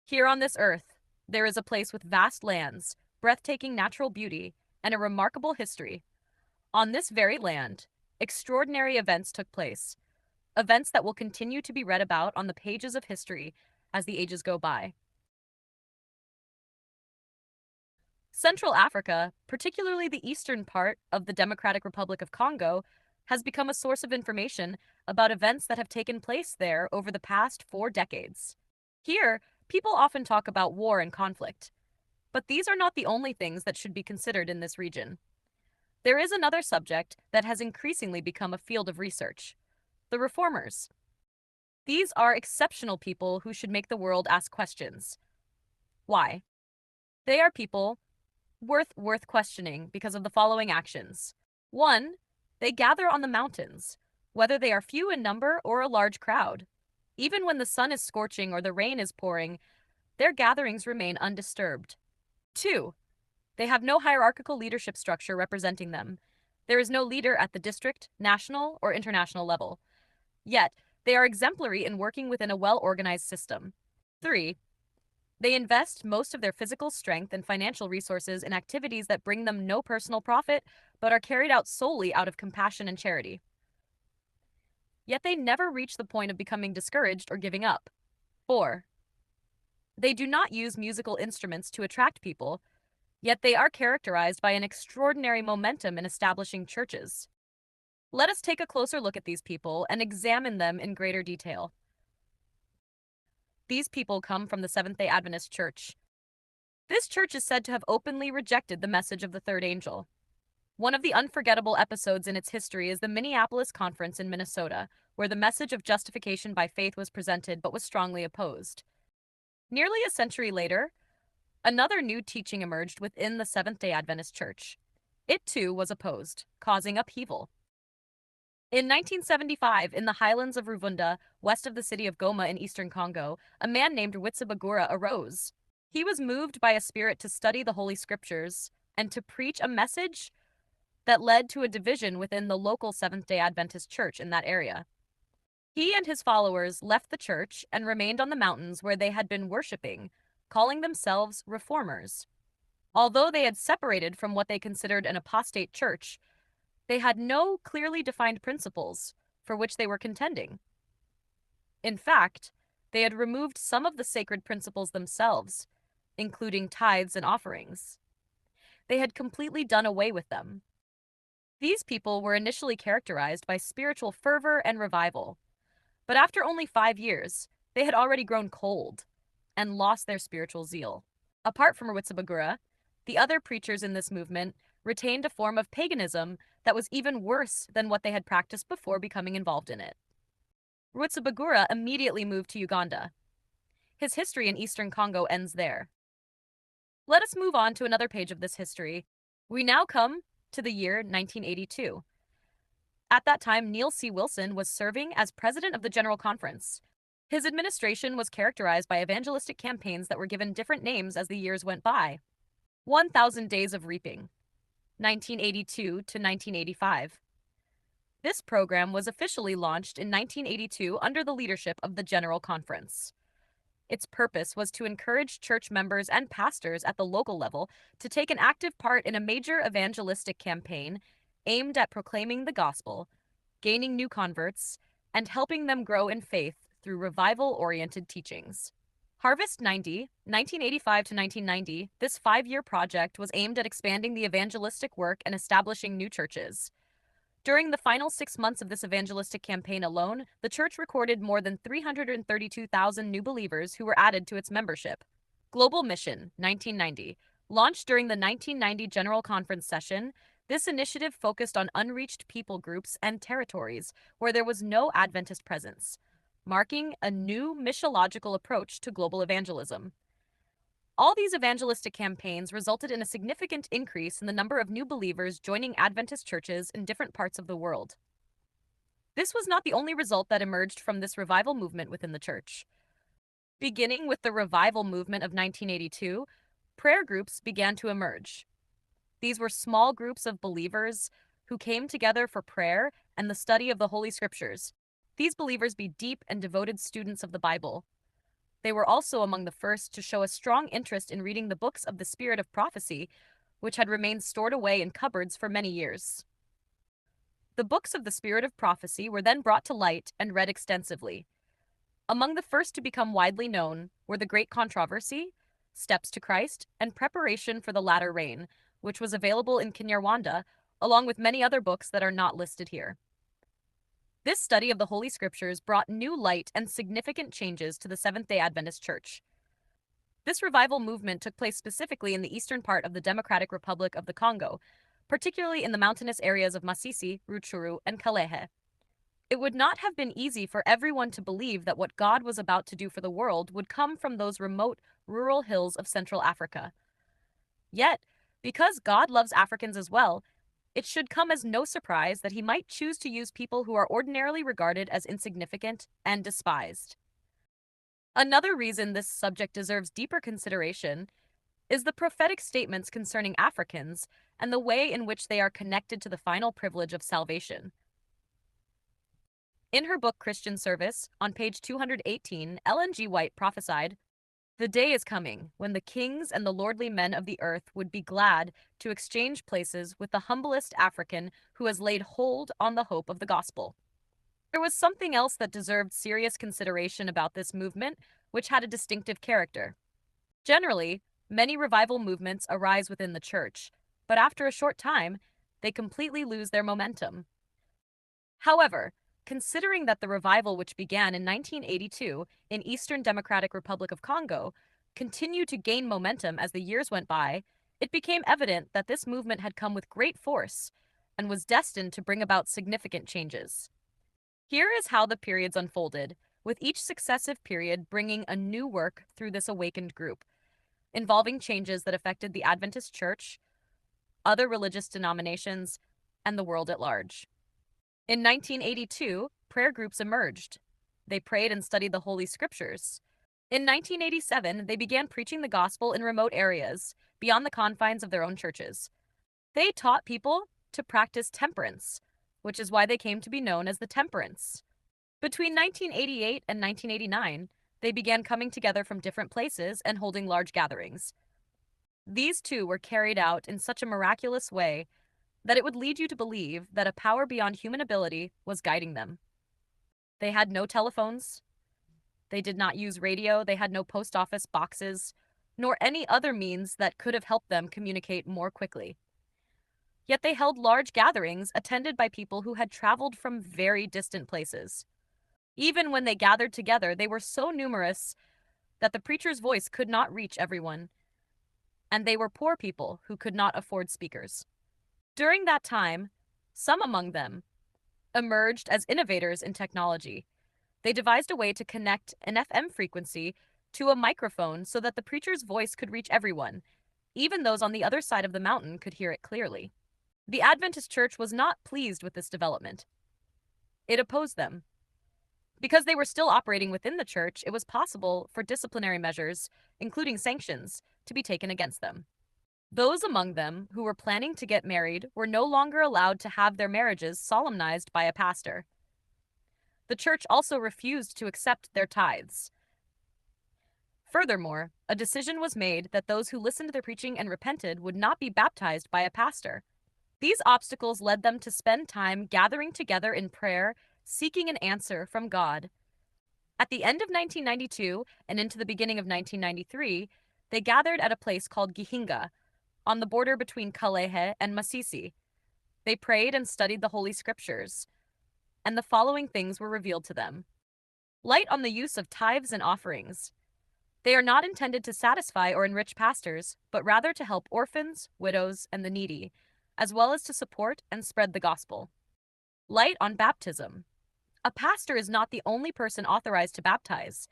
Here on this earth, there is a place with vast lands, breathtaking natural beauty, and a remarkable history. On this very land, extraordinary events took place, events that will continue to be read about on the pages of history as the ages go by. Central Africa, particularly the eastern part of the Democratic Republic of Congo, has become a source of information about events that have taken place there over the past 4 decades. Here, people often talk about war and conflict, but these are not the only things that should be considered in this region. There is another subject that has increasingly become a field of research: the reformers. These are exceptional people who should make the world ask questions. Why? They are people worth questioning because of the following actions. 1. They gather on the mountains, whether they are few in number or a large crowd. Even when the sun is scorching or the rain is pouring, their gatherings remain undisturbed. 2. They have no hierarchical leadership structure representing them. There is no leader at the district, national, or international level. Yet, they are exemplary in working within a well-organized system. 3. They invest most of their physical strength and financial resources in activities that bring them no personal profit, but are carried out solely out of compassion and charity. Yet they never reach the point of becoming discouraged or giving up. 4. They do not use musical instruments to attract people, yet they are characterized by an extraordinary momentum in establishing churches. Let us take a closer look at these people and examine them in greater detail. These people come from the Seventh-day Adventist Church. This church is said to have openly rejected the message of the third angel. One of the unforgettable episodes in its history is the Minneapolis Conference in Minnesota, where the message of justification by faith was presented but was strongly opposed. Nearly a century later, another new teaching emerged within the Seventh-day Adventist Church. It too was opposed, causing upheaval. In 1975, in the highlands of Rwanda, west of the city of Goma in eastern Congo, a man named Witsibagura arose. He was moved by a spirit to study the Holy Scriptures and to preach a message that led to a division within the local Seventh-day Adventist church in that area. He and his followers left the church and remained on the mountains where they had been worshiping, calling themselves reformers. Although they had separated from what they considered an apostate church, they had no clearly defined principles for which they were contending. In fact, they had removed some of the sacred principles themselves, including tithes and offerings. They had completely done away with them. These people were initially characterized by spiritual fervor and revival, but after only 5 years, they had already grown cold and lost their spiritual zeal. Apart from Rwitsibagura, the other preachers in this movement retained a form of paganism that was even worse than what they had practiced before becoming involved in it. Rwitsibagura immediately moved to Uganda. His history in eastern Congo ends there. Let us move on to another page of this history. We now come to the year 1982. At that time, Neil C. Wilson was serving as president of the General Conference. His administration was characterized by evangelistic campaigns that were given different names as the years went by. 1,000 Days of Reaping, 1982 to 1985. This program was officially launched in 1982 under the leadership of the General Conference. Its purpose was to encourage church members and pastors at the local level to take an active part in a major evangelistic campaign aimed at proclaiming the gospel, gaining new converts, and helping them grow in faith through revival-oriented teachings. Harvest 90, 1985 to 1990, this 5-year project was aimed at expanding the evangelistic work and establishing new churches. During the final 6 months of this evangelistic campaign alone, the church recorded more than 332,000 new believers who were added to its membership. Global Mission, 1990. Launched during the 1990 General Conference session, this initiative focused on unreached people groups and territories where there was no Adventist presence, marking a new missiological approach to global evangelism. All these evangelistic campaigns resulted in a significant increase in the number of new believers joining Adventist churches in different parts of the world. This was not the only result that emerged from this revival movement within the church. Beginning with the revival movement of 1982, prayer groups began to emerge. These were small groups of believers who came together for prayer and the study of the Holy Scriptures. These believers be deep and devoted students of the Bible. They were also among the first to show a strong interest in reading the books of the Spirit of Prophecy, which had remained stored away in cupboards for many years. The books of the Spirit of Prophecy were then brought to light and read extensively. Among the first to become widely known were The Great Controversy, Steps to Christ, and Preparation for the Latter Rain, which was available in Kinyarwanda, along with many other books that are not listed here. This study of the Holy Scriptures brought new light and significant changes to the Seventh-day Adventist Church. This revival movement took place specifically in the eastern part of the Democratic Republic of the Congo, particularly in the mountainous areas of Masisi, Rutshuru, and Kalehe. It would not have been easy for everyone to believe that what God was about to do for the world would come from those remote, rural hills of Central Africa. Yet, because God loves Africans as well, it should come as no surprise that he might choose to use people who are ordinarily regarded as insignificant and despised. Another reason this subject deserves deeper consideration is the prophetic statements concerning Africans and the way in which they are connected to the final privilege of salvation. In her book Christian Service, on page 218, Ellen G. White prophesied, "The day is coming when the kings and the lordly men of the earth would be glad to exchange places with the humblest African who has laid hold on the hope of the gospel." There was something else that deserved serious consideration about this movement, which had a distinctive character. Generally, many revival movements arise within the church, but after a short time, they completely lose their momentum. However, considering that the revival which began in 1982 in Eastern Democratic Republic of Congo continued to gain momentum as the years went by, it became evident that this movement had come with great force and was destined to bring about significant changes. Here is how the periods unfolded, with each successive period bringing a new work through this awakened group, involving changes that affected the Adventist Church, other religious denominations, and the world at large. In 1982, prayer groups emerged. They prayed and studied the Holy Scriptures. In 1987, they began preaching the gospel in remote areas, beyond the confines of their own churches. They taught people to practice temperance, which is why they came to be known as the Temperance. Between 1988 and 1989, they began coming together from different places and holding large gatherings. These too were carried out in such a miraculous way that it would lead you to believe that a power beyond human ability was guiding them. They had no telephones. They did not use radio. They had no post office boxes, nor any other means that could have helped them communicate more quickly. Yet they held large gatherings attended by people who had traveled from very distant places. Even when they gathered together, they were so numerous that the preacher's voice could not reach everyone, and they were poor people who could not afford speakers. During that time, some among them emerged as innovators in technology. They devised a way to connect an FM frequency to a microphone so that the preacher's voice could reach everyone, even those on the other side of the mountain could hear it clearly. The Adventist Church was not pleased with this development. It opposed them. Because they were still operating within the church, it was possible for disciplinary measures, including sanctions, to be taken against them. Those among them who were planning to get married were no longer allowed to have their marriages solemnized by a pastor. The church also refused to accept their tithes. Furthermore, a decision was made that those who listened to their preaching and repented would not be baptized by a pastor. These obstacles led them to spend time gathering together in prayer, seeking an answer from God. At the end of 1992 and into the beginning of 1993, they gathered at a place called Gihinga, on the border between Kalehe and Masisi. They prayed and studied the Holy Scriptures, and the following things were revealed to them. Light on the use of tithes and offerings. They are not intended to satisfy or enrich pastors, but rather to help orphans, widows, and the needy, as well as to support and spread the gospel. Light on baptism. A pastor is not the only person authorized to baptize.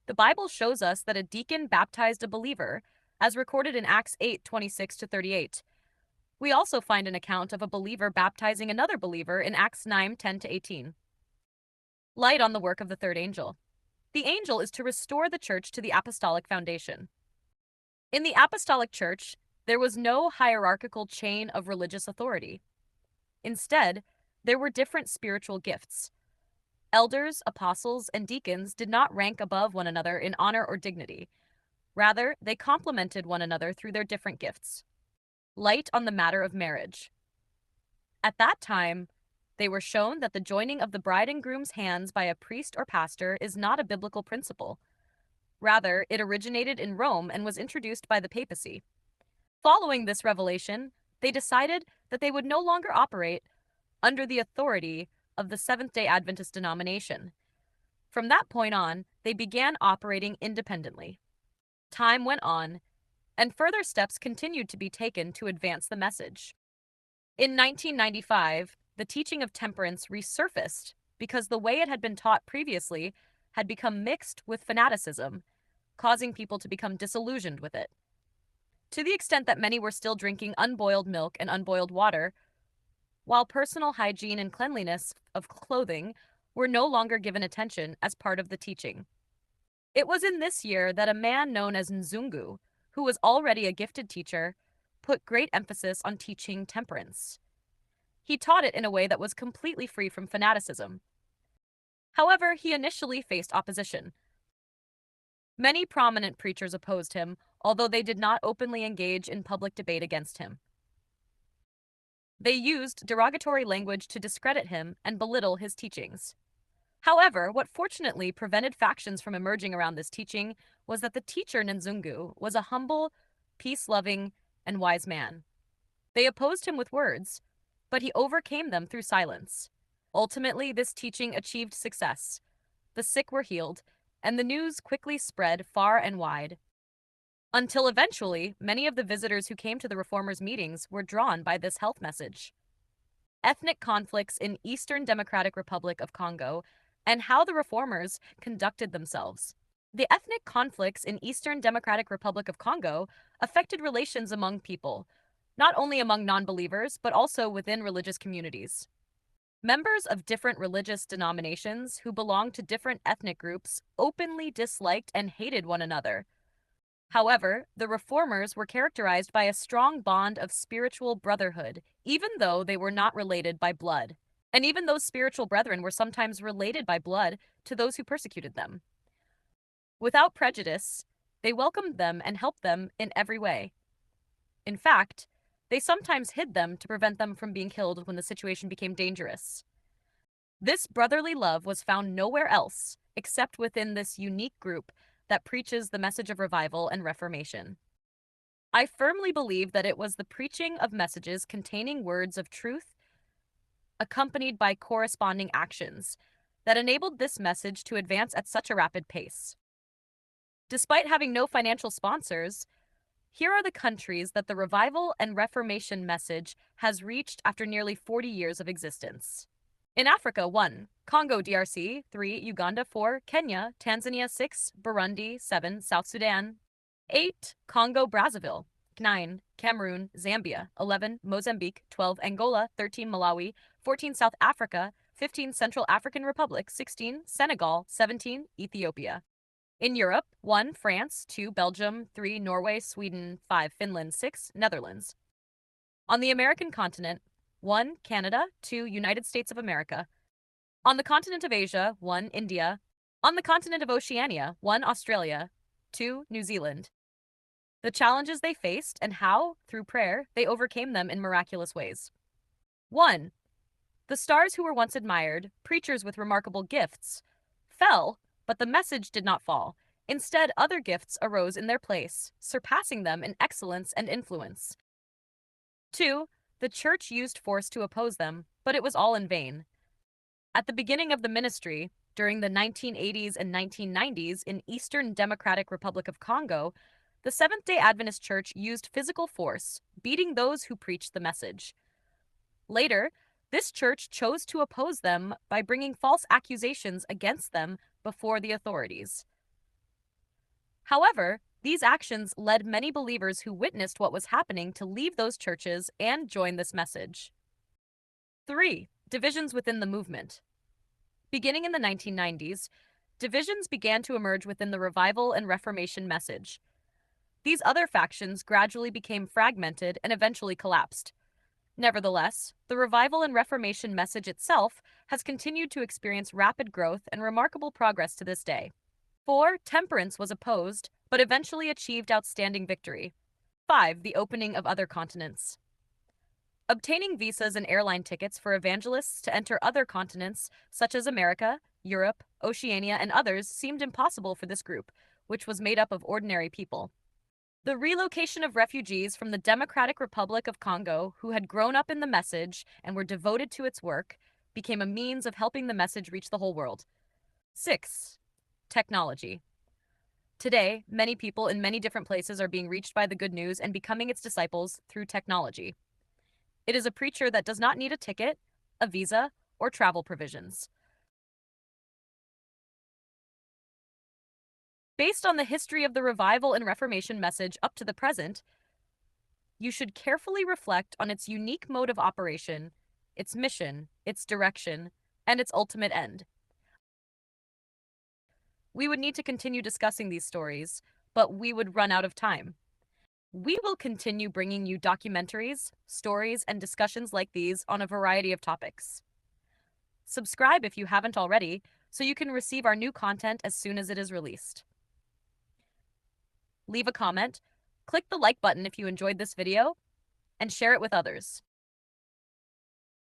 The Bible shows us that a deacon baptized a believer, as recorded in Acts 8:26-38. We also find an account of a believer baptizing another believer in Acts 9:10-18. Light on the work of the third angel. The angel is to restore the church to the apostolic foundation. In the apostolic church, there was no hierarchical chain of religious authority. Instead, there were different spiritual gifts. Elders, apostles, and deacons did not rank above one another in honor or dignity. Rather, they complemented one another through their different gifts. Light on the matter of marriage. At that time, they were shown that the joining of the bride and groom's hands by a priest or pastor is not a biblical principle. Rather, it originated in Rome and was introduced by the papacy. Following this revelation, they decided that they would no longer operate under the authority of the Seventh-day Adventist denomination. From that point on, they began operating independently. Time went on, and further steps continued to be taken to advance the message. In 1995, the teaching of temperance resurfaced because the way it had been taught previously had become mixed with fanaticism, causing people to become disillusioned with it. To the extent that many were still drinking unboiled milk and unboiled water, while personal hygiene and cleanliness of clothing were no longer given attention as part of the teaching. It was in this year that a man known as Nzungu, who was already a gifted teacher, put great emphasis on teaching temperance. He taught it in a way that was completely free from fanaticism. However, he initially faced opposition. Many prominent preachers opposed him, although they did not openly engage in public debate against him. They used derogatory language to discredit him and belittle his teachings. However, what fortunately prevented factions from emerging around this teaching was that the teacher Nzungu was a humble, peace-loving, and wise man. They opposed him with words, but he overcame them through silence. Ultimately, this teaching achieved success. The sick were healed, and the news quickly spread far and wide. Until eventually, many of the visitors who came to the Reformers' meetings were drawn by this health message. Ethnic conflicts in Eastern Democratic Republic of Congo and how the Reformers conducted themselves. The ethnic conflicts in Eastern Democratic Republic of Congo affected relations among people, not only among non-believers, but also within religious communities. Members of different religious denominations who belonged to different ethnic groups openly disliked and hated one another. However, the Reformers were characterized by a strong bond of spiritual brotherhood, even though they were not related by blood. And even those spiritual brethren were sometimes related by blood to those who persecuted them. Without prejudice, they welcomed them and helped them in every way. In fact, they sometimes hid them to prevent them from being killed when the situation became dangerous. This brotherly love was found nowhere else except within this unique group that preaches the message of revival and reformation. I firmly believe that it was the preaching of messages containing words of truth accompanied by corresponding actions that enabled this message to advance at such a rapid pace. Despite having no financial sponsors, here are the countries that the revival and reformation message has reached after nearly 40 years of existence. In Africa, 1. Congo DRC, 3. Uganda, 4. Kenya, Tanzania, 6. Burundi, 7. South Sudan, 8. Congo Brazzaville, 9. Cameroon, Zambia, 11. Mozambique, 12. Angola, 13. Malawi, 14. South Africa, 15. Central African Republic, 16. Senegal, 17. Ethiopia. In Europe, 1. France, 2. Belgium, 3. Norway, Sweden, 5. Finland, 6. Netherlands. On the American continent, 1. Canada, 2. United States of America. On the continent of Asia, 1. India. On the continent of Oceania, 1. Australia, 2. New Zealand. The challenges they faced and how, through prayer, they overcame them in miraculous ways. 1. The stars who were once admired, preachers with remarkable gifts, fell, but the message did not fall. Instead, other gifts arose in their place, surpassing them in excellence and influence. 2. The church used force to oppose them, but it was all in vain. At the beginning of the ministry, during the 1980s and 1990s in Eastern Democratic Republic of Congo, the Seventh-day Adventist Church used physical force, beating those who preached the message. Later, this church chose to oppose them by bringing false accusations against them before the authorities. However, these actions led many believers who witnessed what was happening to leave those churches and join this message. 3. Divisions within the movement. Beginning in the 1990s, divisions began to emerge within the revival and reformation message. These other factions gradually became fragmented and eventually collapsed. Nevertheless, the revival and Reformation message itself has continued to experience rapid growth and remarkable progress to this day. 4. Temperance was opposed, but eventually achieved outstanding victory. 5. The opening of other continents. Obtaining visas and airline tickets for evangelists to enter other continents, such as America, Europe, Oceania, and others, seemed impossible for this group, which was made up of ordinary people. The relocation of refugees from the Democratic Republic of Congo, who had grown up in the message and were devoted to its work, became a means of helping the message reach the whole world. 6. Technology. Today, many people in many different places are being reached by the good news and becoming its disciples through technology. It is a preacher that does not need a ticket, a visa, or travel provisions. Based on the history of the revival and Reformation message up to the present, you should carefully reflect on its unique mode of operation, its mission, its direction, and its ultimate end. We would need to continue discussing these stories, but we would run out of time. We will continue bringing you documentaries, stories, and discussions like these on a variety of topics. Subscribe if you haven't already, so you can receive our new content as soon as it is released. Leave a comment, click the like button if you enjoyed this video, and share it with others.